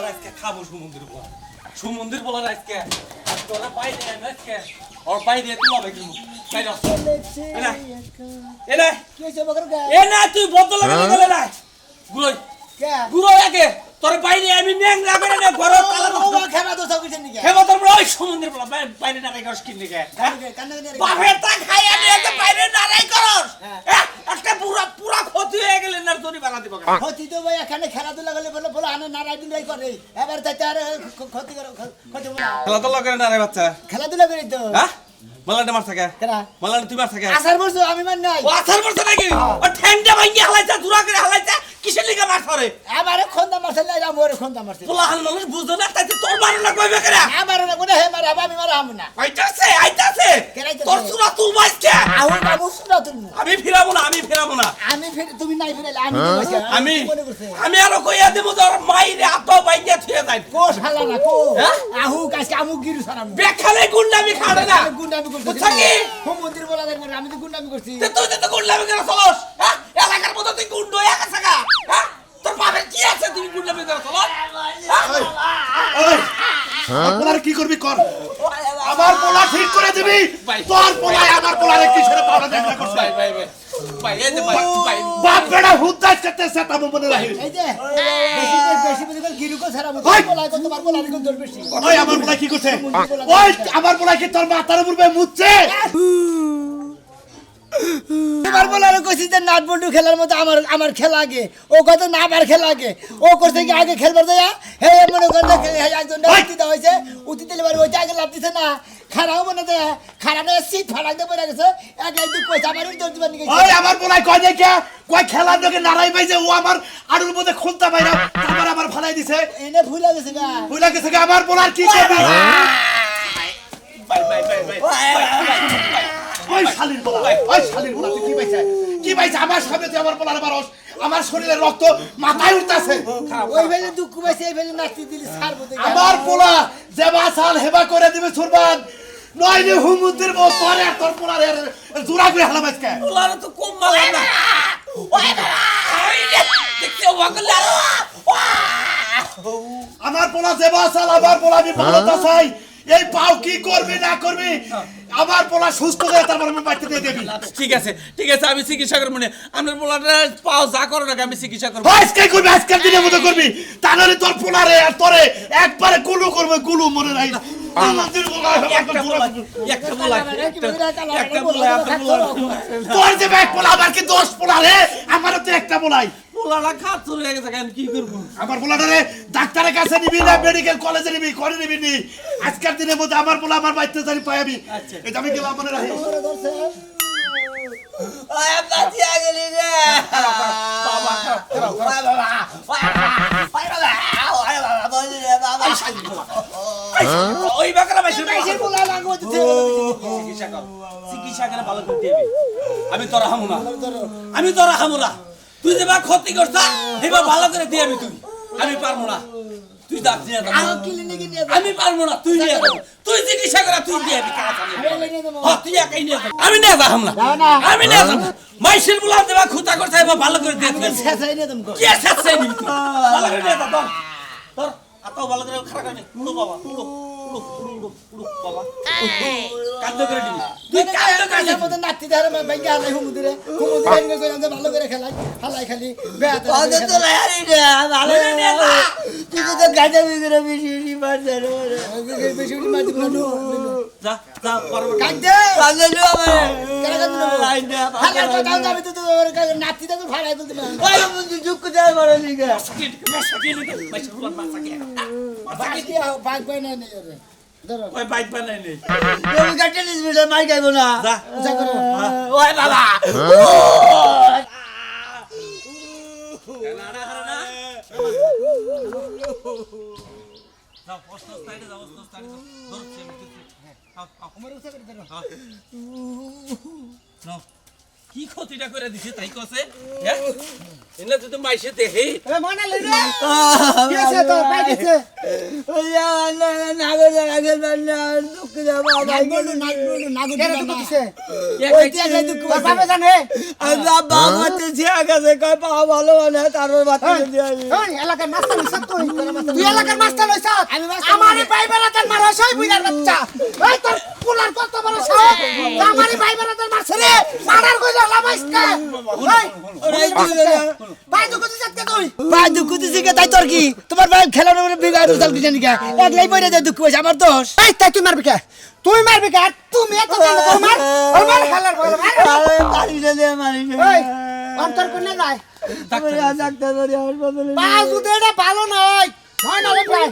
পোলার আজকে খাবো সুমন্দির পোলার আজকে তোরা পাই দে আজকে ওর পাই দিয়ে তুই হবে কিন্তু এ না তুই বদল লাগে গেলে না গুরুই আগে তোর বাইরে আমি নেং রাবে না ঘর তালা খেবা তো সব কিছু নিকে খেবা তোর ওই সমুদ্রের বলা বাইরে না রাই করস কিনে গে বাপের তা খাইয়া নিয়ে যে বাইরে না রাই করস একটা পুরা ক্ষতি হয়ে গেল না তোরি বানা দিব ক্ষতি তো ভাই এখানে খেলাধুলা করলে বলে বলে আনে না রাই দিন রাই করে এবার তাই আর ক্ষতি করে ক্ষতি বলা খেলাধুলা করে না রে বাচ্চা খেলাধুলা করি তো হ্যাঁ মালাটা মার থাকে কেনা মালাটা তুই মার থাকে আসার বছর আমি মান নাই ও আসার বছর নাকি ও ঠ্যাংটা ভাঙি হালাইছা দুরা করে হালাইছা কিসের লিগা মার ধরে আমারে খন্দা মারছে না আমরে খন্দা মারছে পোলা হাল মানুষ বুঝো না তাই তোর মার না কইবে করে আমারে না কোনে হে মার আমি মার আম না আইতাছে তোর সুরা তুল মাইছে আউ সুরা তুল আমি ফিরাবো না আমি ফির তুমি নাই ফিরাইলে আমি আরো কইয়া দেব তোর মাইরে আতো বাইয়া থিয়ে যাই কো শালা না কো আহু কাছে আমু গিরু সারাম বেখালে গুন্ডামি খাড়ে না গুন্ডামি করছি বুঝছ কি মন্দির বলা দেখব আমি তো গুন্ডামি করছি তুই তো গুন্ডামি করে চলস হ্যাঁ এলাকার মধ্যে তুই গুন্ড হয়ে গেছে গা হ্যাঁ তোর বাপের কি আছে তুমি গুন্ডামি করে চলস আপনার কি করবি কর আমার পোলা ঠিক করে দিবি তোর পোলায় আমার পোলারে কিসের পাওয়া দেখা করছ ভাই এই যে ভাই বাপ বেটা হুদ্দাস করতেছে তা মনে রাখি এই যে বেশি বেশি করে গিরু কো সারাম বলা কো তোমার বলা কো দর বেশি ওই আমার পোলা কি করছে ওই আমার পোলা কি তোর মাথার উপরে মুছছে তোমার বলার কইছি যে নাট বল্টু খেলার মতো আমার খেলা আগে ও কত না বার খেলা আগে ও করছে কি আগে খেলবার দেয়া হে মনে করে একজন উতি দেওয়া হয়েছে উতি দিলে বাড়ি ওইটা আগে লাভ দিছে না খারাপ মনে দেয় খারাপ সিট ফাড়াক দিয়ে পড়ে গেছে এক একদিন পয়সা মারি দৌড় দিবার নিয়ে ওই আমার পোলা কয় দেখে কয় খেলার লোকে নারাই পাইছে ও আমার আড়ুর মধ্যে খুলতা বাইরা তারপর আমার ফালাই দিছে এনে ভুলে গেছে গা ভুলে গেছে আমার পোলার কি করবি ওই শালির পোলা তুই কি পাইছে আমার সামনে তুই আমার পোলার মারস আমার শরীরের রক্ত মাথায় উঠতাছে ওই ফেলে দুঃখ পাইছে এই ফেলে নাচতে দিলি ছাড় বলতে আমার পোলা যেবা সাল হেবা করে দিবে সুরবান নইলে হুমুদের বউ তোর আর তোর পোলার জোড়া করে হালাম আজকে পোলার তো কম মারলাম না ওই দেখতে ওয়াগল আমার পোলা যেবা সাল আমার পোলা আমি ভালো তা চাই এই পাও কি করবি না করবি আমার পোলা সুস্থ হয়ে তারপর আমি বাড়িতে দিয়ে দেবি ঠিক আছে আমি চিকিৎসা করব না আমার পোলাটা পাও যা করো না আমি চিকিৎসা করব আজকে করবি আজকের দিনের মতো করবি তাহলে তোর পোলারে আর তোরে একবারে গুলু করবে গুলু মনে নাই আমাদের পোলা একটা পোলা তোর যে এক পোলা আমার কি 10 পোলা রে আমারও তো একটা পোলাই পোলাটা খাত হয়ে গেছে আমি কি করব আমার পোলাটারে ডাক্তারের কাছে নিবি না মেডিকেল কলেজে নিবি করে নিবি নি আজকের দিনের মধ্যে আমার পোলা আমার বাড়িতে জানি পাইবি এটা আমি গেলাম মনে রাখি ওই বাতি আগলি রে ওই বাকরা মাইছে পোলা লাগো চিকিৎসা করে ভালো করতে হবে আমি তোরা হামু না তুই যেবা ক্ষতি করছ এবার ভালো করে দিয়ে আমি পারবো না তুই ডাক নিয়ে যা আমি পারবো না তুই নিয়ে যা তুই চিকিৎসা করে তুই দিয়ে তুই একাই নিয়ে যা আমি নিয়ে যাম না আমি নিয়ে যাম মাইসের বুলা দেবা খুঁতা করছে এবার ভালো করে দিয়ে কি শেষাই নিবি তুই ভালো করে নিয়ে যা তোর আতো ভালো করে খারাপ করে উড়ো বাবা উড়ো বাবা কান্দ করে দিবি তুই কান্দ করে মত নাতি ধরে ভাইয়া নাই হুমুদিরে কইলাম যে ভালো করে খেলাই হালাই খালি বেয়াত ওদের তো লায়ারি রে ভালো রে তুই তো গাজা বিগরে বেশি মারছ রে বেশি মারছ যা কাঁদে কাঁদে আমারে কেন কাঁদে লাইন দে হালাই কথা আমি তো নাতি তো ফাড়াই বলতে ওই বন্ধু যুক যায় বড় লিগা বাকি ভাগ পাই না নে রে ওই বাইক বানাই নেই তুমি গাটলিস বিলে মার গাইবো না যা যা করো ওই বাবা যাও পোস্ট সাইডে যাও পোস্ট সাইডে ধরছি আমি আমার উঠে করে ধরো নাও কি ক্ষতিটা করে দিছে তাই কছে হ্যাঁ এনে যদি মাইসে দেখে এ মনে লই রে কি আছে তোর পাই দিছে ওই নাগর আগের না দুঃখ যাবো নাগর কেন তুই দিছে ওই দিয়ে দুঃখ তোর বাবা জানে আর বাবা মাতে জিয়া গেছে কয় পা ভালো না তারপর বাতে দিয়ে ওই এলাকার মাস্টার হইছ তুই এলাকার মাস্টার হইছ আমারে ভাই বেলাতে মারছ ওই বুইড়ার বাচ্চা ওই তোর পুলার কত বড় সাহস আমারে ভাই বেলাতে মারছ রে মারার কইলা লামাইছকা ওই ভাই তো কইছিস কে তুই ভাই দুঃখ দিছে কে তাই তোর কি তোমার ভাই খেলার উপরে বিগাড় উতাল কি জানি কে একলাই পড়ে যায় দুঃখ হইছে আমার দোষ এই তাই তুই মারবি কে তুই মারবি কে তুমি এত দিন তোর মার ওই মার খেলার বল মার ওই অন্তর কোনে যায় ডাক্তার ধরে আমার বদলে পাঁচ উদেটা ভালো নয় হয় না রে ভাই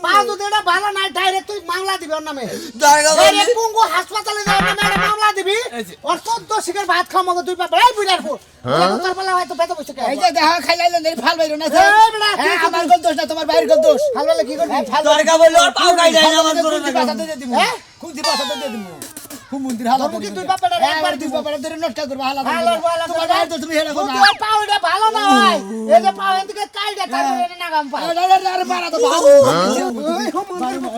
পাঁচ উদেটা ভালো নয় ডাইরেক্ট তুই মামলা দিবি ওর নামে ডাইরেক্ট কুঙ্গু হাসপাতালে যাও না ম্যাডাম মামলা দিবি ওর 14 শিখের ভাত খাও মগো তুই বাবা এই বুইড়ার পর তোর বলা হয় তো বেত বসে কে এই যে দেখা খাইলাইলেন এই ফাল বাইরো না আমার গল দোষ না তোমার ভাইয়ের গল দোষ ভাল বলে কি করবি দরগা বললো আর পাও গাই যায় না আমার জোরে বাসা দিয়ে দিমু খুঁজি বাসা দিয়ে দিমু হুমুন্দির হালা তোর কি তুই বাপের একবার তুই বাবার ধরে নষ্ট করবা হালা হালা তোমার ভাইয়ের দোষ তুমি হেরা করো তুই পাউডা ভালো না হয় এই যে পাউ এদিকে কাইডা তারপরে এনে নাগাম পা আরে মারা তো ভাও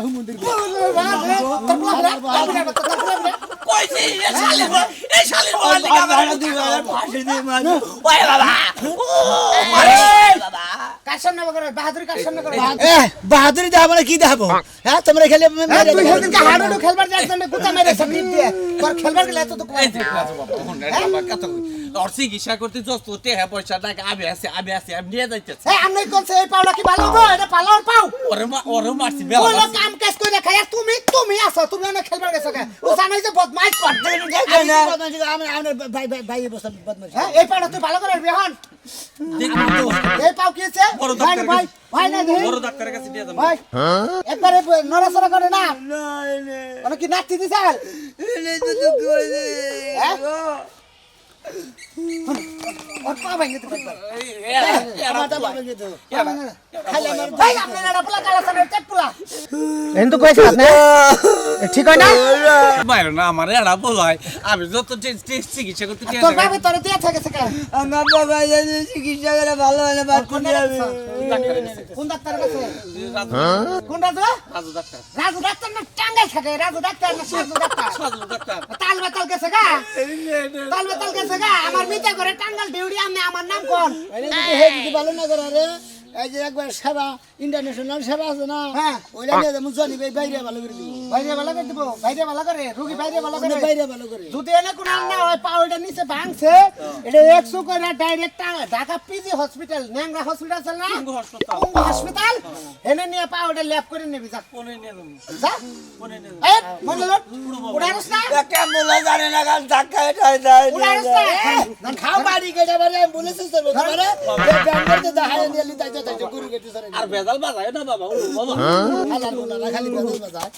হুমুন্দির তোর বলা কইছি এই শালির বল লিখা ফাঁসি দিয়ে মার ওই বাবা বাবা কার সামনে করে বাহাদুরি কার সামনে করে বাহাদুরি দেখাবো মানে কি দেখাবো হ্যাঁ তোমরা খেলে তুই সেদিনকে হাডুডু খেলবার যাস না গুতা মেরে সামনে দিয়ে তোর খেলবার গেলে এত তো এই দেখ রাজু বাবা কোন রে বাবা কত আর চিকিৎসা করতে যত টেহা পয়সা টাকা আমি আছে আমি নিয়ে যাইতেছি এই আমনে কোনছে এই পাউডা কি ভালো গো এটা পালার পাও ওরে মারছি বেলা ওই কাম কাজ কইরা খায় তুমি আছো তুমি না খেলবার গেছো কে ও জানাই যে বদমাইশ করতে ভাই বসা বদমাশ হ্যাঁ এই পাউডা তুই ভালো করে বিহান এই পাও কি আছে বড় ভাই ডাক্তার ভাই ভাই না দে বড় ডাক্তারের কাছে দিয়ে দাও ভাই একবারে নড়াচড়া করে না মানে কি নাচতে দিছাল হ্যাঁ ওর পা ভেঙে দিতে পারবে ভাই আপনারা এটা পোলা কালা সানের টেপ পোলা এন্ড কইছ আপনি ঠিক হয় না মাইরো না আমার এড়া বলাই আমি যত চিকিৎসা করতে দিয়ে তোর বাবা তোর দিয়ে থাকে সকা আমার বাবা জানি চিকিৎসা করে ভালো হলে বাদ করে যাবে কোন ডাক্তার কাছে রাজু কোন doctor Raju doctor Raju doctor না টাঙ্গাই থাকে রাজু ডাক্তার না সাজু ডাক্তার রাজু ডাক্তার তাল বেতাল গেছে গা তাল বেতাল গেছে গা আমার মিটা করে টাঙ্গাল ডিউটি আমি আমার নাম কোন ভালো না করে রে এই যে একবার সেবা ইন্টারন্যাশনাল সেবা আছে না হ্যাঁ ওইটা নিয়ে যাবো জানি বাইরে ভালো করে দিব বাইরে ভালো করে দিব বাইরে ভালো করে রোগী বাইরে ভালো করে বাইরে ভালো করে যদি এনে কোন না হয় পাউডার নিচে ভাঙছে এটা 100 করে ডাইরেক্ট ঢাকা পিজি হসপিটাল ন্যাংরা হসপিটাল আছে না পঙ্গু হাসপাতাল এনে নিয়ে পাউডার ল্যাব করে নেবি যা কোনে নিয়ে যাবো যা কোনে নিয়ে যাবো এই মনলোট উড়ারস না কেমন জানে না গান ধাক্কা এটাই দেয় উড়ারস না খাও বাড়ি গেলে বারে বলেছিস তো তোমারে ব্যাংকেতে দেখায় নিয়ে লিতাই যাচ্ছে গুরু গেতে সরে আর বেজাল বাজায় না বাবা বাবা হালাল না খালি বেদল বাজায়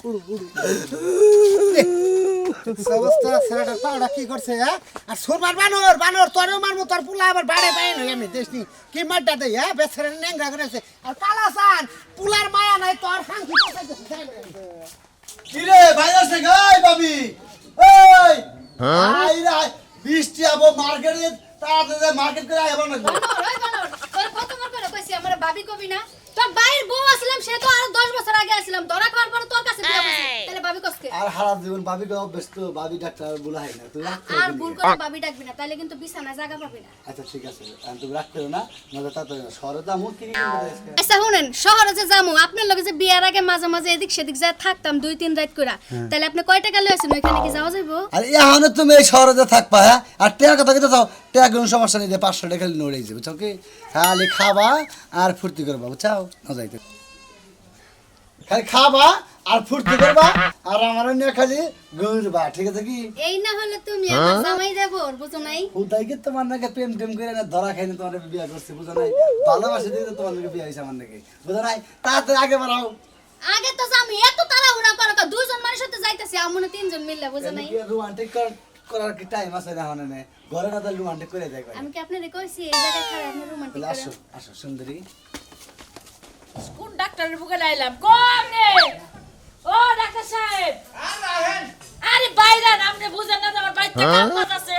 অবস্থা ছেলেটার পাউডার কি করছে হ্যাঁ আর সুরমার বানর বানর তোরেও মারমু তোর পুলা আবার বাড়ে পাই নই আমি দেশনি কি মারটা দেই হ্যাঁ বেছরে ন্যাংরা করেছে আর কালাসান পুলার মায়া নাই তোর ফাঙ্কি বসাইছে কি রে ভাইরাস রে গাই ভাবি এই আই রে বৃষ্টি আবো মার্কেটে তাড়াতাড়ি মার্কেট করে আইবা না তোর কতবার করে কইছি আমার ভাবি কবি না তোর বাইর বউ আসলাম সে তো আরো 10 বছর আগে আসলাম ধরা খাওয়ার পর তোর কাছে বিয়ে করছি তাহলে ভাবি কসকে আর হারাম জীবন ভাবি কে ব্যস্ত ভাবি ডাক্তার বুলাই না তুই রাখ আর ভুল করে ভাবি ডাকবি না তাহলে কিন্তু বিছানা জায়গা পাবি না আচ্ছা ঠিক আছে আমি তুমি রাখতে না নয়তো তাড়াতাড়ি শহরে দামু কি কি আচ্ছা শুনেন শহরে যে যামু আপনার লগে যে বিয়ার আগে মাঝে মাঝে এদিক সেদিক যায় থাকতাম 2-3 রাত কইরা তাহলে আপনি কয় টাকা লইছেন ওইখানে কি যাওয়া যাইবো আর এখন তুমি এই শহরে যে থাকবা হ্যাঁ আর টাকা কথা কইতে চাও টাকা কোনো সমস্যা নেই যে 500 টাকা খালি নড়ে যাবে বুঝছো কি খালি খাবা আর ফুর্তি করবা বুঝছাও না যাইতে খালি খাবা আর ফুর্তি করবা আর আমার নিয়ে খালি ঘুরবা ঠিক আছে কি এই না হলে তুমি আমার জামাই দেবো বুঝো নাই উদাই কি তোমার নাকি প্রেম টেম করে না ধরা খাইনি তোমার বিয়ে করছে বুঝো নাই ভালোবাসে দিয়ে তোমার নাকি বিয়ে হয়েছে আমার নাকি বুঝো নাই তাড়াতাড়ি আগে বাড়াও আগে তো জামি এত তাড়াহুড়া করো কা দুইজন মানুষের সাথে যাইতাছি আমনে তিনজন মিললে বুঝো নাই রোমান্টিক করার কি টাইম আছে না মানে না ঘরে না তাহলে রোমান্টিক করে যাই আমি কি আপনারে কইছি এই জায়গায় খারাপ আপনি রোমান্টিক করেন আসো আসো সুন্দরী কোন ডাক্তারের বুকে লাইলাম কম রে ও ডাক্তার সাহেব আরে বাইরে আপনি বুঝেন না আমার বাইরে কাম আছে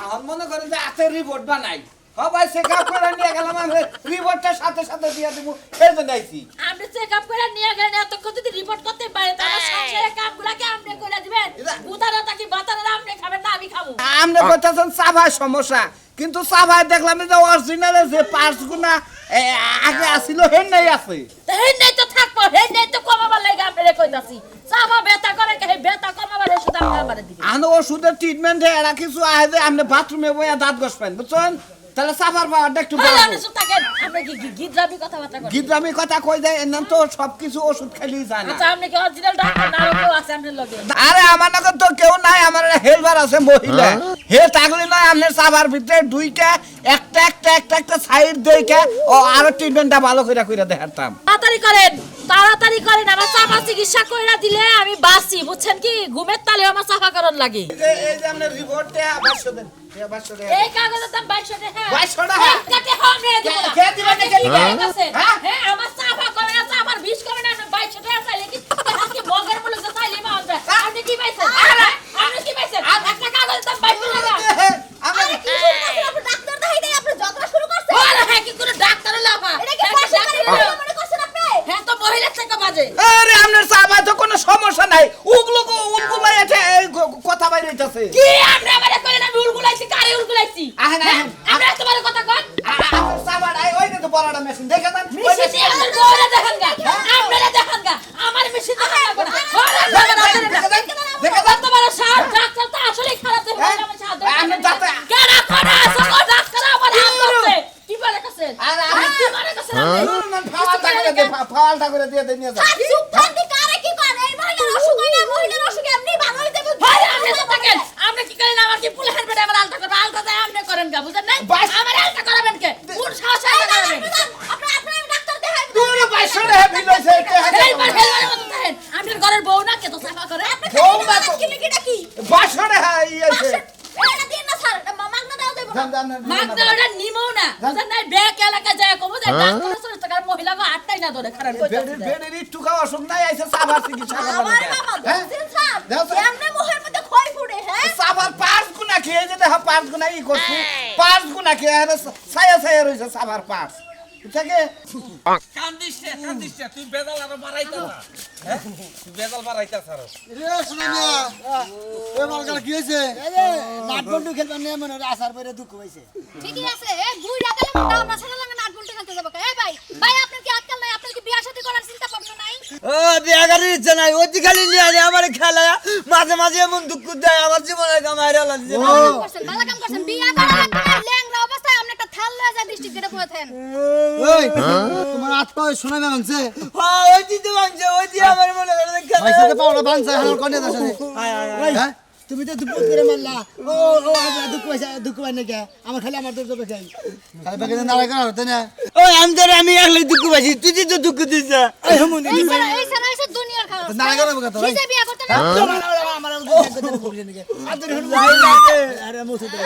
আমার মনে করেন যে হাতে রিপোর্ট বানাই সবাই চেক আপ করে নিয়ে গেলাম আমি রিপোর্টটা সাথে সাথে দিয়ে দিব এই জন্য আইছি আপনি চেক আপ করে নিয়ে গেলেন এতক্ষণ যদি রিপোর্ট করতে পারে তাহলে সংসারের কামগুলাকে আপনি করে দিবেন বুতারা তাকি বাতারা আপনি খাবেন না আমি খাবো আপনি বলতেছেন চাভায় সমস্যা কিন্তু চাভায় দেখলাম যে অরিজিনাল যে পার্টস গুনা আগে আসিল হেন নাই আছে হেই নাই তো থাকবো হেই নাই তো কমাবার লাগে আপনারে কইতাছি চাবা ব্যথা করে কে ব্যথা কমাবার ওষুধ আপনি আমারে দিবেন আনো ওষুধের ট্রিটমেন্টে এরা কিছু আয় যে আপনি বাথরুমে বইয়া দাঁত ঘষবেন বুঝছেন তাহলে চাভার পাওয়ারটা একটু হ্যাঁ বড় আপনি চুপ থাকেন আপনি কি গিদ্রাবি কথাবার্তা করেন গিদ্রামি কথা কই যায় এমন তো সবকিছু ওষুধ খেলেই যায় না আচ্ছা আপনি কি অরিজিনাল ডাক্তার না কেউ আছে আপনার লগে আরে আমার নাকি তো কেউ নাই আমার হেলবার আছে মহিলা হে থাকলে নয় আপনার চাবার ভিতরে দুইটা একটা সাইড দুইটা ও আরো ট্রিটমেন্টটা ভালো করে দেখাতাম তাড়াতাড়ি করেন আমার চাপা চিকিৎসা কইরা দিলে আমি বাঁচি বুঝছেন কি ঘুমের তালে আমার চাপা করন লাগে এই যে আপনার রিপোর্টে 500 দেন 500 দেন এই কাগজের দাম 2200 টাকা 2200 টাকা? কাটে হবে দেব কে দিবেন নাকি হ্যাঁ হ্যাঁ আমার চাপা কমে না চাপার 20 কমে না 2200 টাকা চাইলে কি আজকে মগের মূল্য তো চাইলে মা হবে আপনি কি পাইছেন আপনি কি পাইছেন একটা কাগজের দাম 2200 টাকা আরে কি শুরু করছেন আপনি ডাক্তার দেখাই দেই আপনি যন্ত্রণা শুরু করছেন বল হ্যাঁ কি করে ডাক্তার লাফা এটা কি সরকারি মনে করছেন আপনি হ্যাঁ তো মহিলা থেকে বাজে আরে আপনার চাবায় তো কোনো সমস্যা নাই উলগুলো এসে কথা বাইরে হইতাছে কি আপনি আমারে কইলেন আমি উলগুলাইছি কারে উলগুলাইছি আহেন আহেন আমরা তোমার কথা কন আপনার চাবার আই ওই তো বড়টা মেশিন দেখে দেন মিশিতে আমার বউরে দেখান গা আপনারা দেখান গা আমার মিশিতে দেখান দেখে কত বড় সাহেব ডাক্তার তো আসলে খারাপ দেবে আমার সাথে আমি ডাক্তার কেন কোন আছে ডাক্তার আমার হাত ধরছে কি বলে কাছে কি বলে কাছে ফাওয়ালটা করে দিয়ে নিয়ে যাও চুপ থাকবি কারে কি করে এই মহিলার অসুখ হয় না মহিলার অসুখ এমনি ভালো হইতে ভাই আপনি তো থাকেন আপনি কি করেন আমার কি ফুল হেলমেট আমার আলতা করবে আলতা দেয় আপনি করেন গা বুঝেন না আমার আলতা করাবেন কে কোন সাহসে আলতা করাবেন আপনি ডাক্তার দেখাই দূর 500 টাকা বিল হইছে হেলমেট হেলমেট মত থাকেন আপনার ঘরের বউ না কে তো সাফা করে বউ না তো কি কি 500 টাকা ইয়েছে এটা দিন না স্যার মাগনা দাও দেব মাগনা ওটা নিমো না বুঝেন না ব্যাক এলাকা যায় কবো যে ডাক্তার সরে টাকার মহিলা গো আটটাই না ধরে খারাপ কইতাছে বেডের একটু খাওয়া অসুখ নাই আইছে চাবার চিকিৎসা আমার করতে বাবা হ্যাঁ দেখছেন স্যার দাও স্যার। এমনি মুখের মধ্যে খই ফুটে হ্যাঁ চাবার 5 গুণা খেয়ে যেতে হয় 5 গুণা ই করছি 5 গুণা খেয়ে আর ছায়া রইছে চাবার 5 বুঝছে কান্দিস না তুই বেজাল আরো বাড়াইতা না হ্যাঁ তুই বেজাল বাড়াইতা ছাড়ো রে শোনা মিয়া ওই মালকার কি হয়েছে নাট বন্ধু খেলবার নিয়ে মনে হয় আসার পরে দুঃখ পাইছে ঠিকই আছে এ বুই রাখালে মোটা আমরা ছেলে লাগে নাট বলতে খেলতে যাব এই ভাই ভাই আপনার কি আজকাল নাই আপনার কি বিয়া শাদী করার চিন্তা ভাবনা নাই ও বিয়াগারির ইচ্ছা নাই ওই খালি নিয়ে আনে আমার খেলা মাঝে মাঝে এমন দুঃখ দেয় আমার জীবনের কামাইরা লাগছে ভালো কাম করছেন বিয়া করা লাগবে না ল্যাংরা অবস্থায় আপনি একটা থাল লয়ে যা ডিস্ট্রিক্ট গেটে পড়ে থাকেন ওই তোমার আত্মা শোনা মানছে হ্যাঁ ওই দিতে মানছে ওই দিয়ে আমার মনে করে ভাই সাথে পাওনা বানছে আমার কোনে দাও সাথে হ্যাঁ তুমি তো দুপুর করে মারলা ও ও দুঃখ পাই না কে আমার খালি আমার দুঃখ পাই খাই বাকি নাড়া করা হতো না ওই আমি একলাই দুঃখ পাইছি তুই তো দুঃখ দিছ এই হমুনি এই সারা এই দুনিয়ার খারাপ নাড়া করা কথা কি যে বিয়া করতে না আমার কথা বলবি নাকি আদর হল আরে মুছে দে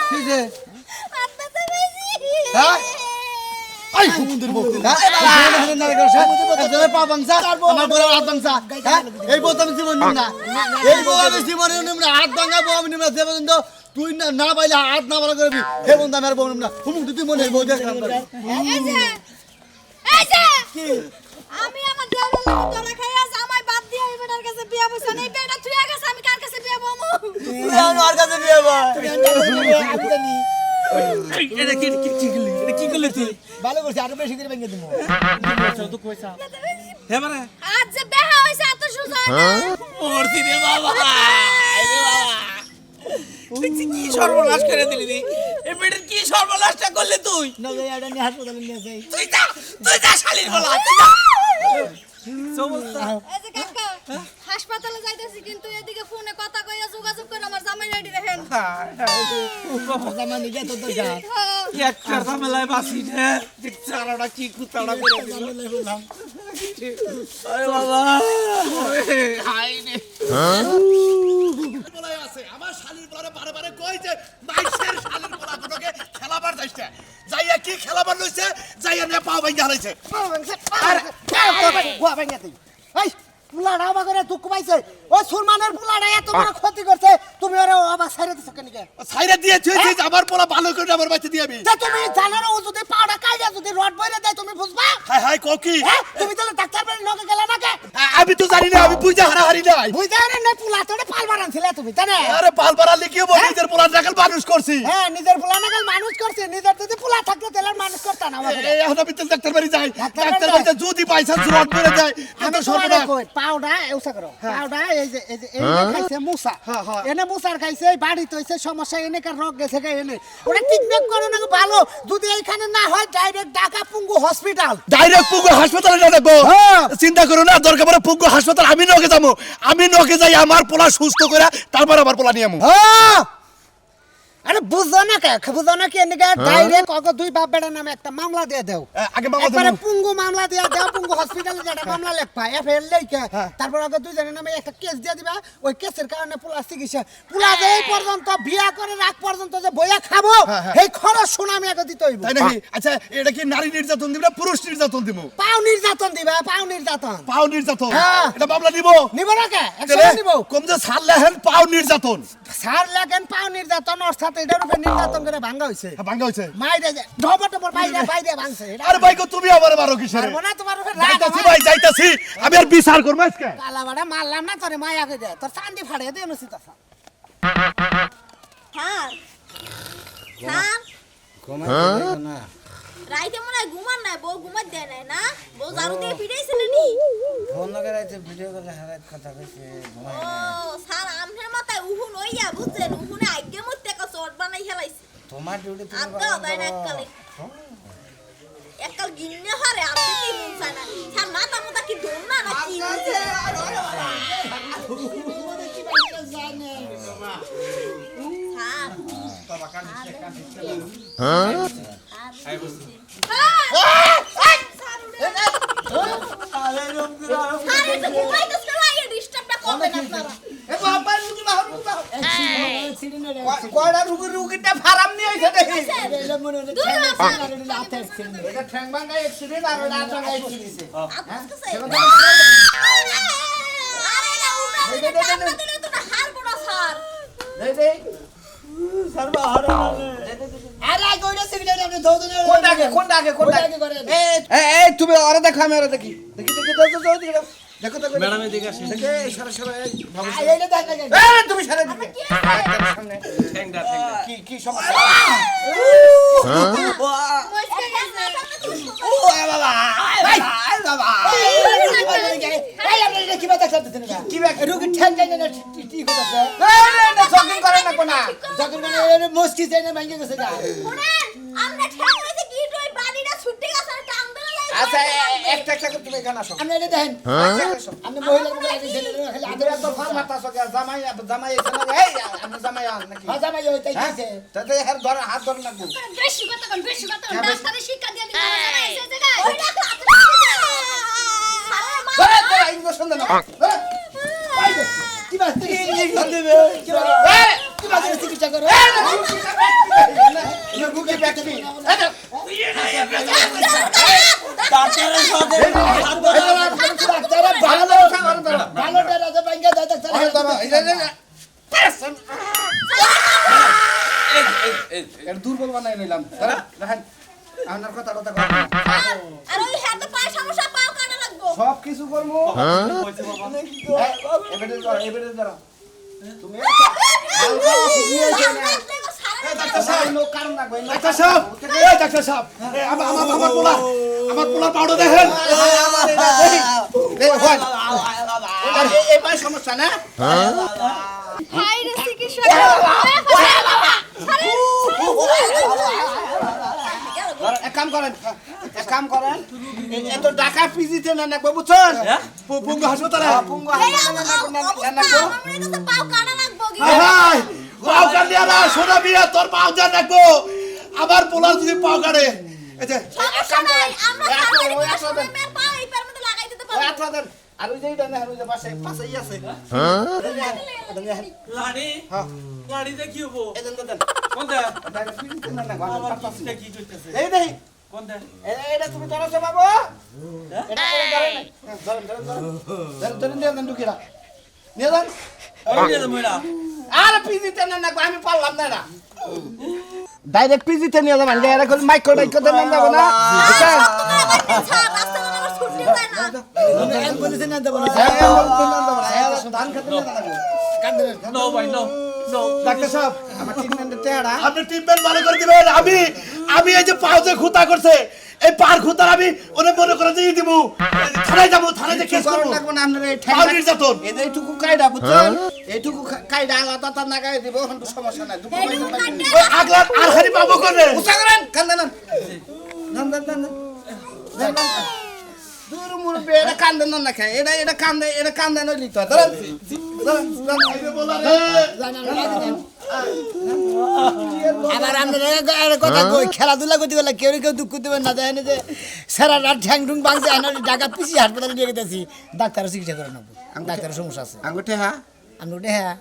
কি যে আপনি তো বেশি হ্যাঁ আই সমুদ্রের বউ হ্যাঁ নাড়া করা একজনে পা বাংসা আমার বড় হাত বাংসা হ্যাঁ এই বউ তো আমি জীবন নিম না এই বউ আমি জীবনে নিম না হাত ভাঙা বউ আমি নিম না যে পর্যন্ত তুই না পাইলে হাত না ভালো করবি হে বন্ধু আমি আর বউ নিম না হুমুক তুই মনে বউ দেখ এই যে আমি আমার জামাই ধরা খাইয়া জামাই বাদ দিয়ে এই বেটার কাছে বিয়া বসে এই বেটা তুই গেছে আমি কার কাছে বিয়া বমু তুই আমার কাছে বিয়ে বা আমি জানি এটা কি করলি তুই ভালো করছিস আরো বেশি করে ভেঙে দিমু হ্যাঁ মানে আজ যে বেহা হইছে এত সুজা না মরছি রে বাবা রে বাবা তুই কি সর্বনাশ করে দিলি রে এই বেটার কি সর্বনাশটা করলি তুই না যাই এটা নিয়ে হাসপাতালে নিয়ে যাই তুই যা শালির বলা তুই যা এই যে কাকা হাসপাতালে যাইতেছি কিন্তু এদিকে ফোনে কথা কইয়া যোগাযোগ করে আমার জামাই রেডি রাখেন জামা নিয়ে তো দরকার একটা ঝামেলায় বাসি রে যে চারাটা কি কুতাড়া করে দিল আরে বাবা হাই রে বলাই আছে আমার শালির বলারে বারে বারে কই যে মাইসের শালির বলা গুলোকে খেলাবার যাইছে যাইয়া কি খেলাবার লইছে যাইয়া নে পাও ভাঙা হইছে গোয়া ভেঙে তুই এই পুলাটা অবাক করে দুঃখ পাইছে ও সুরমানের পুলাটা এত বড় ক্ষতি করছে তুমি ওরে অবাক ছাইরে দিছো কেন কে সাইরা দিয়ে থুইছি আমার পোলা ভালো করে আমার বাচ্চা দিয়ে আমি তা তুমি জানো না ও যদি পাউডার কাইরা যদি রড বইরে দেয় তুমি বুঝবা হাই হাই কোকি হ্যাঁ তুমি তাহলে ডাক্তার বাড়ি নকে গেলা না কে আমি তো জানি না আমি বুঝা হারাহারি নাই বুঝতে না পুলা তোরে পাল বানানছিলে তুমি জানে আরে পাল বাড়ালে কি হবো নিজের পোলা নাকাল মানুষ করছি হ্যাঁ নিজের পুলা নাগাল মানুষ করছে নিজের যদি পুলা থাকতো তাহলে আর মানুষ করতা না আমাকে এখন আমি তো ডাক্তার বাড়ি যাই ডাক্তার ডাক্তার বাড়ি বাড়িতে যদি পয়সা জোর করে যায় আমি তো তোমারে সর্বনাশ কই পাউডার এউসা করো পাউডার এই যে এই খাইছে মুসা হ্যাঁ, হ্যাঁ। এনে মুসার খাইছে বাড়ি তইছে সমস্যা এনে কার রোগ গেছে কে এনে ওটা ট্রিটমেন্ট করো না ভালো যদি এইখানে না হয় ডাইরেক্ট ঢাকা পুঙ্গু হসপিটাল ডাইরেক্ট পুগো হাসপাতালে না দেখবো হ্যাঁ। চিন্তা করো না দরকার পড়ে পুগো হাসপাতাল আমি নকে যাবো আমি নকে যাই আমার পোলা সুস্থ করে তারপর আমার পোলা নিয়ে আমু হ্যাঁ আরে বুঝো না কে বুঝো না কি এদিকে ডাইরেক্ট অগ দুই বাপ বেড়া নামে একটা মামলা দিয়ে দাও আগে মামলা একবারে দেবো। পুঙ্গু মামলা দিয়ে দাও পুঙ্গু হসপিটালে যেটা মামলা লেখা এফআইআর লেখা তারপর অগ দুই জনের নামে একটা কেস দিয়ে দিবা ওই কেসের কারণে পুলা চিকিৎসা পুলা যে এই পর্যন্ত বিয়া করে রাখ পর্যন্ত যে বইয়া খাবো এই খরচ শুনে আমি আগে দিতে হইব তাই নাকি আচ্ছা এটা কি নারী নির্যাতন দিব না পুরুষ নির্যাতন দিব পাও নির্যাতন দিবা পাও নির্যাতন পাও নির্যাতন হ্যাঁ। এটা মামলা নিব নিব না কে একসাথে নিব কম যে ছাড় লেহেন পাও নির্যাতন সার লাগেন পাও নির্যাতন অর্থাৎ এটার উপরে নির্যাতন করে ভাঙা হইছে ভাঙ্গা হয়েছে মাইরে যে ঢবর ঢবর বাইরে ভাঙছে এটা আরে ভাই গো তুমি আমার মারো কিসের পারবো না তোমার উপরে রাগ যাইতাছি আমার। ভাই যাইতাছি আমি আর বিচার করবো আজকে কালা বাড়া মারলাম না তোরে মায়া করে দে তোর চান্দি ফাড়ে দে অনুচিত আছে হ্যাঁ হ্যাঁ রাইতে মনে হয় ঘুমান নাই বউ ঘুমাই দেয় নাই না বউ ঝাড়ু দিয়ে পিটাইছিল নি ফোন করে রাইতে ভিডিও করে হারাত কথা কইছে ও স্যার আমনের মাথায় উহুন হইয়া বুঝছেন উহুনে আগে মধ্যে একটা চট বানাই খেলাইছে তোমার ডিউটি আদা দেয় না এককালে এককাল গিন্নে হারে আপনি কি মন চায় না স্যার মাথা মাথা কি ধর না না কি কয়টা রুগীটা ফারাম নিয়ে আইছে দেখি এটা ঠ্যাং ভাঙা অ্যাক্সিডেন্ট আর ওটা আট ভাঙা অ্যাক্সিডেন্ট দেই দেই আরে কইরা সিগন্যাল আপনি দৌড়নে কোনটা আগে করেন এই তুমি ওরে দেখো আমি ওরে দেখি দেখি দেখো দেখো ম্যাডাম এদিকে আসেন এই সরে সরে এই এইটা দেখ না কেন এই তুমি সরে দিবে সামনে ঠ্যাংটা কি সমস্যা এই আপনি কি বাতা করতেছেন না কি ব্যাগ রুগী ঠ্যাং যায় না ঠিক হইতাছে এই জগিং করে না কোনা যখন মানে মুস্কি যায় না ভাঙে গেছে গা আমরা ঠ্যাং হইতে কি ওই বাড়িটা ছুটে গেছে আর টান ধরে লাগে আচ্ছা একটা একটা করে তুমি এখানে আসো আপনি এটা দেখেন আপনি মহিলা মুখে লাগে ছেলে খালি আদর আদর তো ফাল মারতা সকে জামাই এসে না এই আমি জামাই আন নাকি হাজা ভাই ওইটাই দিছে তাতে এর ধর হাত ধরে লাগবো বেশি কথা ডাক্তারের শিক্ষা দিয়ে দিলাম না এই জায়গায় ওই ডাক্তার ইঞ্জেকশন দেন কি বাত ইঞ্জেকশন দেবে কি বাত চিকিৎসা করে বুকে ব্যক্তি ডাক্তারের সাথে ডাক্তার ভালো ভালো রাজা ভাঙ্গা যায় ডাক্তার এর দুর্বল বানাই নিলাম দেখেন আপনার কথা আর ওই হাতে পায়ে সমস্যা পাও কাটা লাগবো সব কিছু করবো এবারে ধরো তুমি ডাক্তার সাহেব আমার পোলা পাউডার দেখেন এই পায়ে সমস্যা না হাই রে চিকিৎসা এক কাম করেন এত টাকা পিজিতে না নাকবো বুঝছেন পুঙ্গ হাসপাতালে পুঙ্গু পাও কাটা লাগবো পাও কাটিয়া না সোনা বিয়া তোর পাও যা দেখবো আমার পোলার যদি পাও কাটে সমস্যা নাই আমরা পাও এই পার মধ্যে লাগাই দিতে পারবো আর ওই যে এটা না ওই যে পাশেই আছে লাড়ি লাড়িতে কি হবো এই দেন কোনটা পিজিতে না নাকবো আমার কি করতেছে এই দেখি কোন দে এটা তুমি ধরছো বাবু এটা ধরে নাই ধরে নিয়ে যান ঢুকিরা নিয়ে যান ওই নিয়ে যাবো এটা আর পিজিতে না না আমি পারলাম না এটা ডাইরেক্ট পিজিতে নিয়ে যাবেন এটা করে মাইক্রো দেন যাব না রাস্তা মনে আমার ছুটি যায় না বলেছে না দেবো ধান খেতে নিয়ে যাবেন নো ভাই নো নো ডাক্তার সাহেব আমার ট্রিটমেন্টের টেড়া আপনি ট্রিটমেন্ট ভালো করে দিবেন আমি এই যে পাও যে খুঁতা করছে এই পার খুঁতা আমি ওরে মনে করে দিয়ে দিব থানায় যাবো থানায় যে কেস করবো লাগবে না আপনার এই পাও নির্যাতন এদের এইটুকু কায়দা বুঝছেন এইটুকু কায়দা আলাদা তার নাগায় দিব কোনো সমস্যা নাই দুটো এইটুকু কাটতে ওই আগলা আর খালি পাবো করে উৎসাহ করেন কান্দেন দূর মুরব্বী এটা কান্দেন না খায় এটা কান্দে নইলি তো ধরেন আবার আপনারা কথা কই খেলাধুলা করতে গেলে কেউ কেউ দুঃখ দেবেন না যায় না যে সারা রাত ঠ্যাং ঠুং ভাঙছে ঢাকা পিছিয়ে হাসপাতালে নিয়ে গেতেছি ডাক্তারও চিকিৎসা করে নেবো ডাক্তারের সমস্যা আছে আঙ্গুঠে হ্যাঁ আমি ওটা হ্যাঁ